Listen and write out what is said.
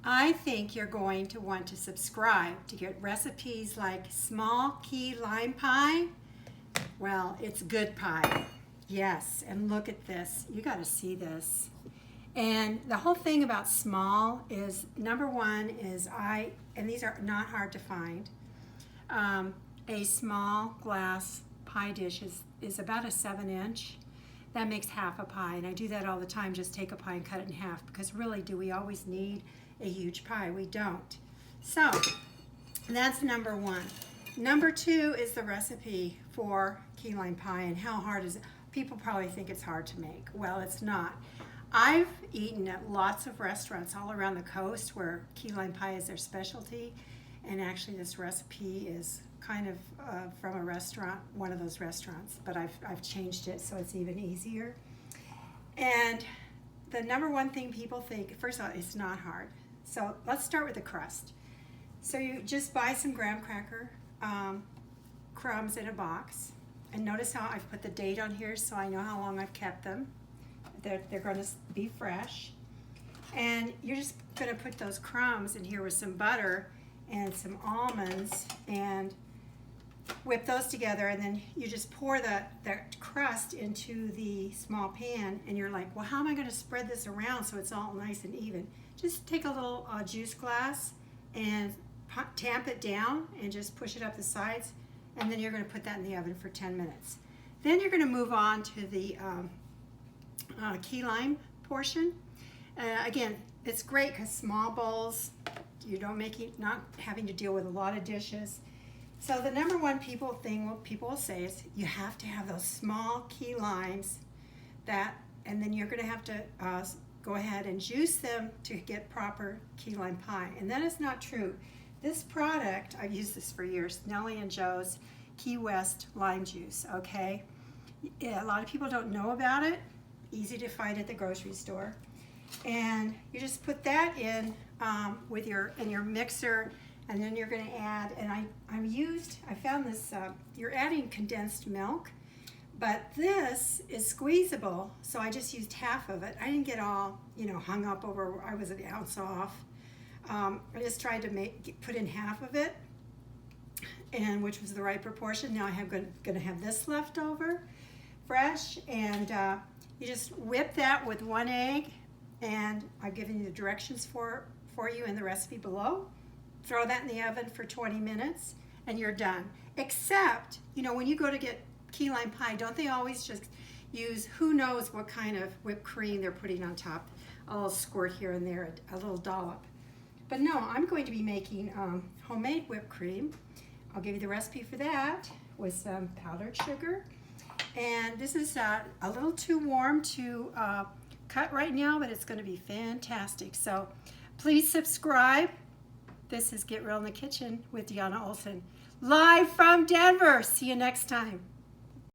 I think you're going to want to subscribe to get recipes like small key lime pie. Well, it's good pie. Yes, and look at this. You got to see this. And the whole thing about small is, number one is and these are not hard to find, a small glass pie dish is about a 7-inch. That makes half a pie, and I do that all the time. Just take a pie and cut it in half, because really, do we always need a huge pie? We don't. So that's number one. Number two is the recipe for key lime pie, and how hard is it? People probably think it's hard to make. Well, it's not. I've eaten at lots of restaurants all around the coast where key lime pie is their specialty, and actually this recipe is kind of from a restaurant, one of those restaurants, but I've changed it so it's even easier. And the number one thing people think, first of all, it's not hard. So let's start with the crust. So you just buy some graham cracker crumbs in a box, and notice how I've put the date on here so I know how long I've kept them. They're going to be fresh. And you're just going to put those crumbs in here with some butter and some almonds and whip those together, and then you just pour the crust into the small pan, and you're like, well, how am I going to spread this around so it's all nice and even? Just take a little juice glass and tamp it down and just push it up the sides, and then you're going to put that in the oven for 10 minutes. Then you're going to move on to the key lime portion. Again, it's great because small bowls, you don't not having to deal with a lot of dishes. So the number one people will say is you have to have those small key limes, and then you're going to have to go ahead and juice them to get proper key lime pie. And that is not true. This product, I've used this for years, Nellie and Joe's Key West lime juice, okay? Yeah, a lot of people don't know about it. Easy to find at the grocery store. And you just put that in with your mixer, and then you're going to add, and I found this, you're adding condensed milk, but this is squeezable, so I just used half of it. I didn't get all, hung up over, I was an ounce off. I just tried to put in half of it, and which was the right proportion. Now I'm going to have this left over, fresh, and you just whip that with 1 egg, and I've given you the directions for you in the recipe below. Throw that in the oven for 20 minutes, and you're done. Except, when you go to get key lime pie, don't they always just use who knows what kind of whipped cream they're putting on top? A little squirt here and there, a little dollop. But no, I'm going to be making homemade whipped cream. I'll give you the recipe for that with some powdered sugar. And this is a little too warm to cut right now, but it's going to be fantastic. So please subscribe. This is Get Real in the Kitchen with Deanna Olson, live from Denver. See you next time.